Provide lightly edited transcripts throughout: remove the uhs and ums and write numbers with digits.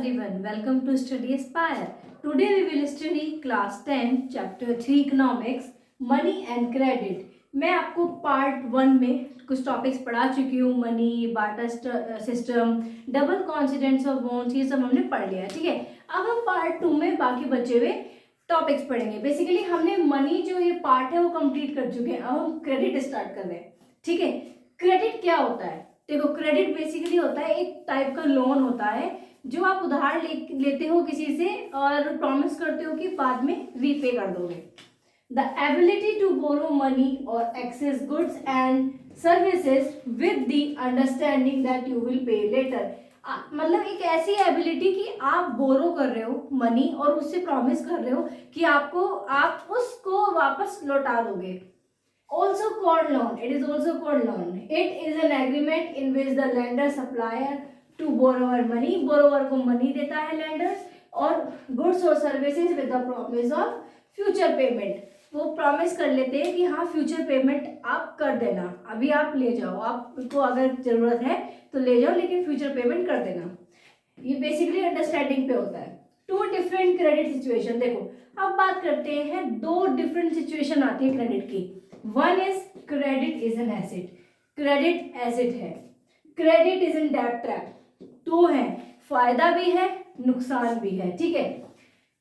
everyone, welcome to Study Aspire. Today we will study class 10 chapter 3 economics money and credit. मैं आपको part 1 में कुछ topics पढ़ा चुकी हूँ. Money, barter system, double coincidence of bonds, ये सब हमने पढ़ लिया. ठीक है, अब हम पार्ट 2 में बाकी बचे हुए टॉपिक्स पढ़ेंगे. बेसिकली हमने मनी जो ये पार्ट है वो कंप्लीट कर चुके हैं. अब हम क्रेडिट स्टार्ट कर रहे हैं. ठीक है, क्रेडिट क्या होता है? देखो, क्रेडिट बेसिकली होता है एक टाइप का लोन होता है जो आप उधार लेते हो किसी से और प्रॉमिस करते हो कि बाद में रीपे कर दोगे. The ability to borrow money और access goods and services with the understanding that you will pay later. मतलब एक ऐसी एबिलिटी कि आप बोरो कर रहे हो मनी और उससे प्रॉमिस कर रहे हो कि आप उसको वापस लौटा दोगे. Also called loan. It is also called loan. It is an agreement in which the lender supplier to borrower money. Borrower को money देता है lenders और goods और services with the promise of future payment. वो promise कर लेते हैं कि हाँ future payment आप कर देना, अभी आप ले जाओ, आपको अगर जरूरत है तो ले जाओ लेकिन future payment कर देना. ये basically understanding पे होता है. Two different credit situation. देखो, अब बात करते हैं दो डिफरेंट सिचुएशन आती है क्रेडिट की. One is credit is an asset. Credit asset है. Credit is an debt trap. दो है, फायदा भी है नुकसान भी है. ठीक है,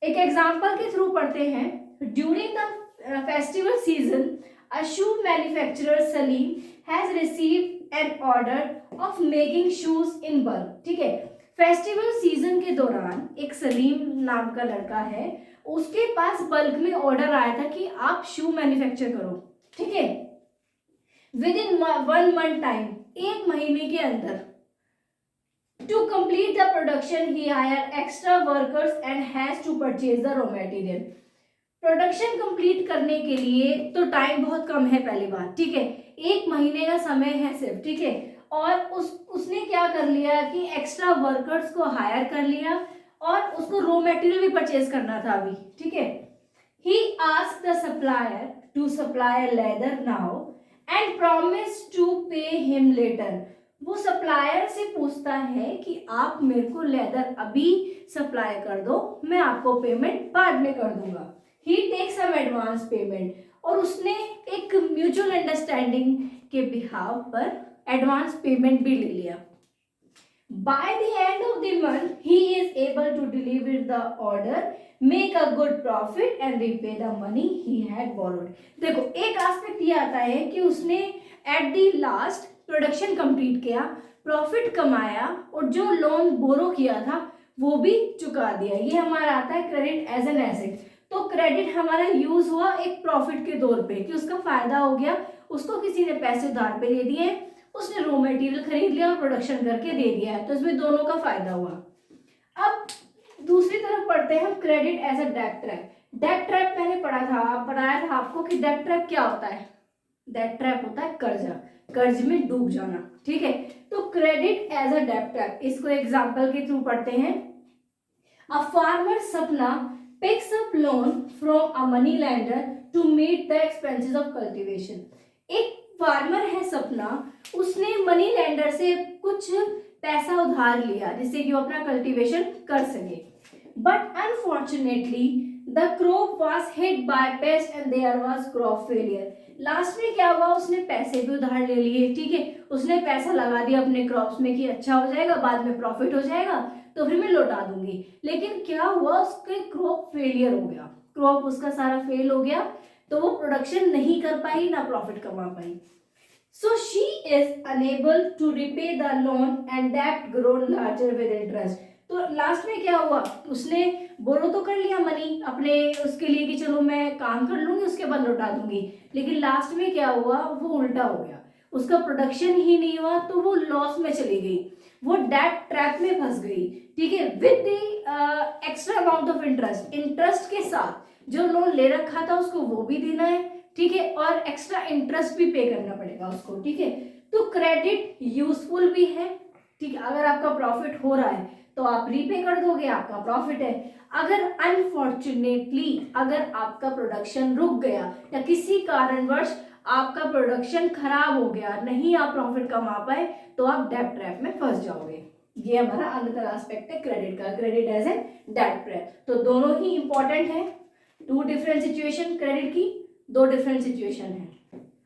एक एग्जांपल के थ्रू पढ़ते हैं. During the festival season a shoe manufacturer Salim has received an order of making shoes in bulk. ठीक है, फेस्टिवल सीजन के दौरान एक सलीम नाम का लड़का है, उसके पास बल्क में ऑर्डर आया था कि आप शू मैन्युफैक्चर करो. ठीक है, विद इन 1 month टाइम, एक महीने के अंदर. To complete the production he hire extra workers and has to purchase the raw material. Production complete करने के लिए तो टाइम बहुत कम है पहली बात. ठीक है, एक महीने का समय है सिर्फ. ठीक है, और उसने क्या कर लिया कि एक्स्ट्रा वर्कर्स को हायर कर लिया और उसको रॉ मटेरियल भी परचेज करना था अभी. ठीक है, he asked the supplier to supply leather now and promise to pay him later. वो सप्लायर से पूछता है कि आप मेरे को लेदर अभी सप्लाई कर दो, मैं आपको पेमेंट बाद में कर दूंगा. ही टेक्स सम एडवांस पेमेंट और उसने एक म्यूचुअल अंडरस्टैंडिंग के बिहाव पर एडवांस पेमेंट भी ले लिया. By the end of the month, he is able to deliver the order, make a good profit and repay the money he had borrowed. देखो, एक एस्पेक्ट ये आता है कि उसने at the last production complete किया, प्रॉफिट कमाया और जो लोन बोरो किया था वो भी चुका दिया. ये हमारा आता है क्रेडिट एज एन एसेट. तो क्रेडिट हमारा यूज हुआ एक प्रॉफिट के तौर पे कि उसका फायदा हो गया, उसको किसी ने पैसे उधार पे दे दिए, उसने रॉ मटेरियल खरीद लिया और प्रोडक्शन करके दे दिया है, तो इसमें दोनों का फायदा हुआ. अब दूसरी तरफ पढ़ते हैं हम credit as a debt trap. Debt trap मैंने पढ़ाया था आपको कि डेट ट्रैप क्या होता है. डेट ट्रैप होता है कर्जा, कर्ज में डूब जाना. ठीक है, तो credit as a debt trap, इसको एग्जाम्पल के थ्रू पढ़ते हैं. A farmer Sapna picks up loan from a money lender to meet the expenses of cultivation. एक फार्मर है सपना, उसने मनी लेंडर से कुछ पैसा उधार लिया जिससे कि वो अपना कल्टीवेशन कर सके. But unfortunately the crop was hit by pest and there was crop failure. Last में क्या हुआ, उसने पैसे भी उधार ले लिए. ठीक है, उसने पैसा लगा दिया अपने क्रॉप्स में कि अच्छा हो जाएगा, बाद में प्रॉफिट हो जाएगा तो फिर मैं लौटा दूंगी. लेकिन क्या हुआ, उसके क्रॉप फेलियर हो गया, क्रॉप उसका सारा फेल हो गया, तो वो प्रोडक्शन नहीं कर पाई ना प्रॉफिट कमा पाई. So she is unable to repay the loan and debt grown larger with interest. तो लास्ट में क्या हुआ, उसने बोरो तो कर लिया मनी अपने उसके लिए कि चलो मैं काम कर लूंगी उसके बाद लौटा दूंगी, लेकिन लास्ट में क्या हुआ, वो उल्टा हो गया, उसका प्रोडक्शन ही नहीं हुआ तो वो लॉस में चली गई, वो डेट ट्रैप में फंस गई. ठीक है, with the extra amount of interest, interest के साथ जो लोन ले रखा था उसको वो भी देना है. ठीक है, और एक्स्ट्रा इंटरेस्ट भी पे करना पड़ेगा उसको. ठीक है, तो क्रेडिट यूजफुल भी है. ठीक है, अगर आपका प्रॉफिट हो रहा है तो आप रीपे कर दोगे, आपका प्रॉफिट है. अगर अनफॉर्चुनेटली अगर आपका प्रोडक्शन रुक गया या किसी कारणवश आपका प्रोडक्शन खराब हो गया, नहीं आप प्रॉफिट कमा पाए, तो आप डेट ट्रैप में फंस जाओगे. ये हमारा अनदर एस्पेक्ट है क्रेडिट का, क्रेडिट एज ए डेट पे। तो दोनों ही इंपॉर्टेंट है, टू डिफरेंट सिचुएशन क्रेडिट की, दो डिफरेंट सिचुएशन है।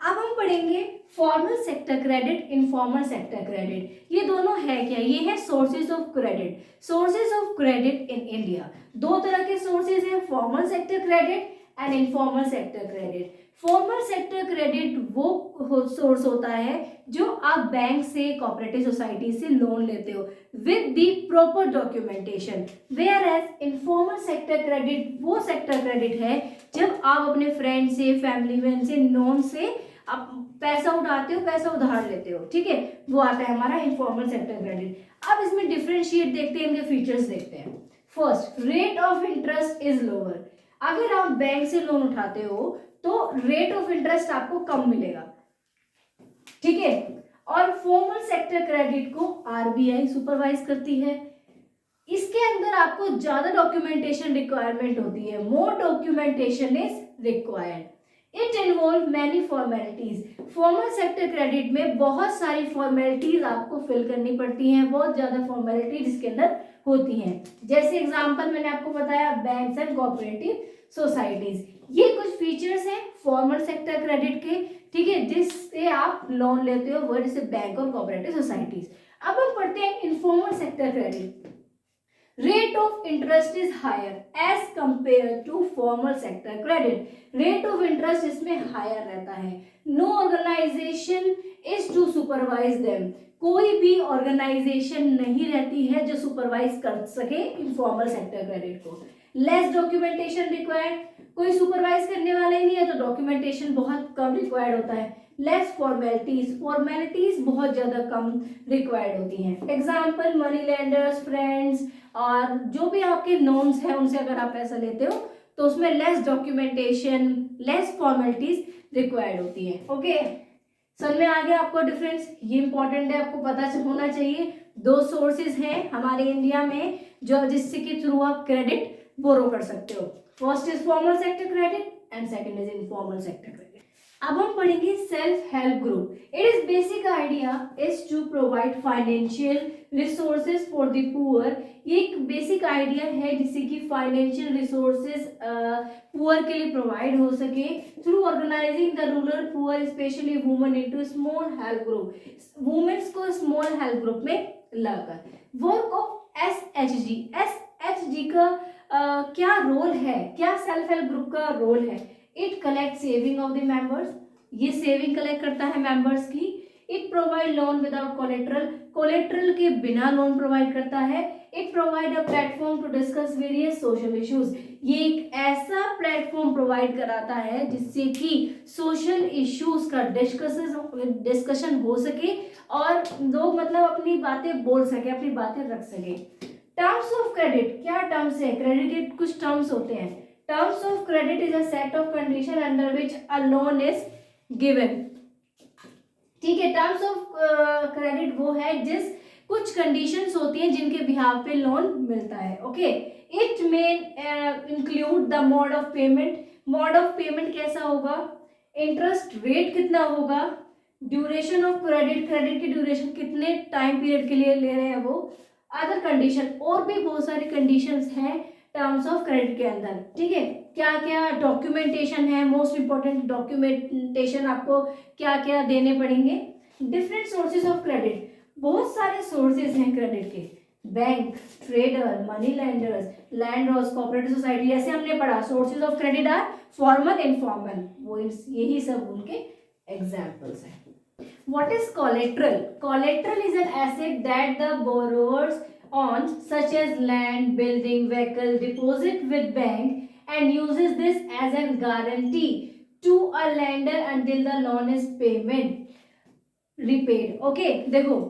अब हम पढ़ेंगे formal sector credit, informal sector credit. ये दोनों है क्या, ये है sources of credit. Sources of credit in India, दो तरह के सोर्सेज हैं, formal sector credit and informal sector credit. Formal sector credit वो सोर्स होता है जो आप बैंक से, कोऑपरेटिव सोसाइटी से लोन लेते हो with the proper documentation, whereas informal sector credit वो सेक्टर क्रेडिट है जब आप अपने फ्रेंड से, फैमिली मैन से, नॉन से आप पैसा उठाते हो, पैसा उधार लेते हो, ठीक है, वो आता है हमारा इनफॉर्मल सेक्टर क्रेडिट। अब इसमें डिफरेंशिएट देखते हैं, इनके फीचर्स देखते हैं। First, rate of interest is lower. अगर आप बैंक से लोन उठाते हो तो रेट ऑफ इंटरेस्ट आपको कम मिलेगा, ठीक है। और फॉर्मल सेक्टर क्रेडिट को आरबीआई सुपरवाइज करती है। इसके अंदर आपको ज्यादा डॉक्यूमेंटेशन रिक्वायरमेंट होती है, more documentation is required, it involve many formalities. Formal sector credit में बहुत सारी फॉर्मेलिटीज आपको फिल करनी पड़ती हैं, बहुत ज्यादा फॉर्मेलिटीज इसके अंदर होती हैं। जैसे एग्जांपल मैंने आपको बताया, बैंक्स एंड कोऑपरेटिव सोसाइटीज, ये कुछ फीचर्स हैं फॉर्मल सेक्टर क्रेडिट के, ठीक है, जिससे आप लोन लेते हो, वो जैसे बैंक और कोऑपरेटिव सोसाइटीज। अब हम पढ़ते हैं informal sector credit. Rate of interest is higher as compare to formal sector credit. Rate of interest इसमें हायर रहता है। No organisation is to supervise them. कोई भी ऑर्गेनाइजेशन नहीं रहती है जो सुपरवाइज कर सके इनफॉर्मल सेक्टर क्रेडिट को। लेस डॉक्यूमेंटेशन रिक्वायर्ड, कोई सुपरवाइज करने वाला ही नहीं है तो डॉक्यूमेंटेशन बहुत कम रिक्वायर्ड होता है। लेस फॉर्मेलिटीज, फॉर्मेलिटीज बहुत ज्यादा कम रिक्वायर्ड होती हैं। एग्जाम्पल, मनी लेंडर्स, फ्रेंड्स और जो भी आपके नोन्स हैं उनसे अगर आप पैसा लेते हो तो उसमें less documentation, less formalities required होती है। ओके, समझ में आ गया आपको डिफरेंस? ये इंपॉर्टेंट है, आपको पता होना चाहिए। दो सोर्सेज हैं हमारे इंडिया में जो जिससे के थ्रू आप क्रेडिट बोरो कर सकते हो। First is formal sector credit and second is informal sector credit. अब हम पढ़ेंगे self help group. It is basic idea is to provide financial resources for the poor. ये एक बेसिक आइडिया है जिससे कि फाइनेंशियल रिसोर्सेज पुअर के लिए प्रोवाइड हो सके through organizing the rural poor specially women into small help group. Womens को स्मॉल हेल्प ग्रुप में लाकर। वर्क ऑफ एसएचजी का क्या रोल है, क्या सेल्फ हेल्प ग्रुप का रोल है? It collect saving of the members, ये सेविंग कलेक्ट करता है मेंबर्स की। It provide loan without collateral, collateral के बिना लोन प्रोवाइड करता है। It provide a platform to discuss various social issues, ये एक ऐसा प्लेटफॉर्म प्रोवाइड कराता है जिससे कि सोशल इश्यूज का डिस्कशन हो सके और लोग मतलब अपनी बातें बोल सके, अपनी बातें रख सके। टर्म्स ऑफ क्रेडिट, क्या टर्म्स है? क्रेडिट के कुछ टर्म्स होते हैं। Terms of credit is a set of condition under which a loan is given, ठीक है। टर्म्स ऑफ क्रेडिट वो है जिस कुछ कंडीशंस होती हैं जिनके बिहाव पे लोन मिलता है। Okay, it may include the mode of payment, mode of payment कैसा होगा, इंटरेस्ट रेट कितना होगा, ड्यूरेशन ऑफ क्रेडिट, क्रेडिट की ड्यूरेशन कितने टाइम पीरियड के लिए ले रहे हैं वो, अदर कंडीशन, और भी बहुत सारी कंडीशंस हैं टर्म्स ऑफ क्रेडिट के अंदर, ठीक है। क्या क्या डॉक्यूमेंटेशन है, मोस्ट इंपॉर्टेंट डॉक्यूमेंटेशन आपको क्या क्या देने पड़ेंगे। डिफरेंट सोर्सेज ऑफ क्रेडिट, बहुत सारे सोर्सेज हैं क्रेडिट के। Bank, trader, money lenders, landlords, cooperative society, ऐसे हमने पढ़ा। Sources of credit are formal, informal, वो यही सब उनके एग्जाम्पल्स हैं। What is collateral? Collateral is an asset that the borrowers owns, such as land, building, vehicle, deposit with bank and uses this as a guarantee to a lender until the loan is repaid. Okay, देखो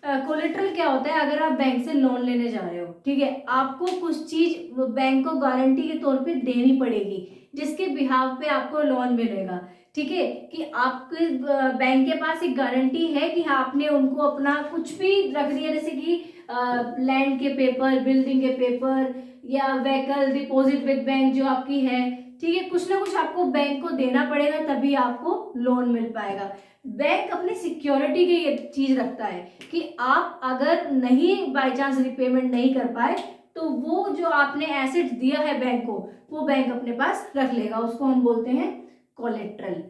collateral क्या होता है? अगर आप bank से loan लेने जा रहे हो, ठीक है, आपको कुछ चीज बैंक को गारंटी के तौर पे देनी पड़ेगी जिसके बिहाव पे आपको लोन मिलेगा, ठीक है, कि आपके बैंक के पास एक गारंटी है कि आपने उनको अपना कुछ भी रख दिया, जैसे कि लैंड के पेपर, बिल्डिंग के पेपर या व्हीकल, डिपॉजिट विद बैंक जो आपकी है, ठीक है, कुछ ना कुछ आपको बैंक को देना पड़ेगा तभी आपको लोन मिल पाएगा। बैंक अपनी सिक्योरिटी की ये चीज रखता है कि आप अगर नहीं बाय चांस रिपेमेंट नहीं कर पाए तो वो जो आपने एसेट दिया है बैंक को वो बैंक अपने पास रख लेगा, उसको हम बोलते हैं collateral.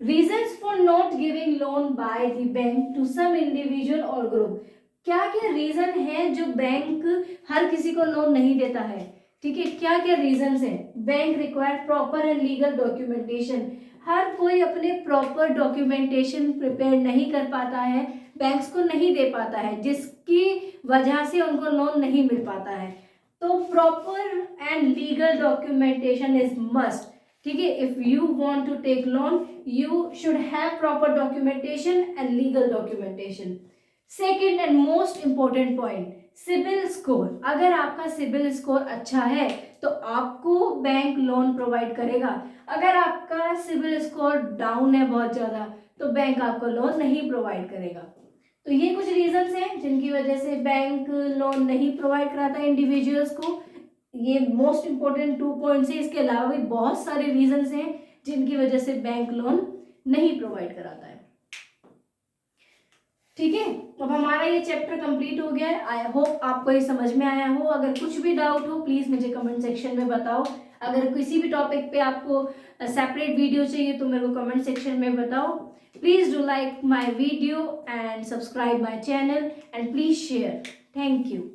Reasons for not giving loan by the bank to some individual और ग्रुप, क्या क्या रीजन है जो बैंक हर किसी को लोन नहीं देता है, ठीक है, क्या क्या रीजंस है। Bank require proper and legal documentation, हर कोई अपने प्रॉपर डॉक्यूमेंटेशन प्रिपेयर नहीं कर पाता है, बैंक्स को नहीं दे पाता है, जिसकी वजह से उनको लोन नहीं मिल पाता है। तो proper and legal documentation is must, ठीक है। If you want to take loan you should have proper documentation and legal documentation. Second and most important point, CIBIL score. अगर आपका सिबिल स्कोर अच्छा है तो आपको बैंक लोन प्रोवाइड करेगा। अगर आपका सिबिल स्कोर डाउन है बहुत ज़्यादा तो बैंक आपको लोन नहीं प्रोवाइड करेगा। तो ये कुछ रीजंस हैं जिनकी वजह से बैंक लोन नहीं प्रोवाइड कराता इंडिविजुअल्स को। ये मोस्ट इंपॉर्टेंट 2 पॉइंट्स हैं, इसके अलावा भी बहुत सारे रीजंस हैं जिनकी वजह से बैंक लोन नहीं प्रोवाइड कराता है, ठीक है। अब हमारा ये चैप्टर कंप्लीट हो गया है। आई होप आपको ये समझ में आया हो। अगर कुछ भी डाउट हो प्लीज़ मुझे कमेंट सेक्शन में बताओ। अगर किसी भी टॉपिक पे आपको सेपरेट वीडियो चाहिए तो मेरे को कमेंट सेक्शन में बताओ। Please do like my video and subscribe my channel and please share. Thank you.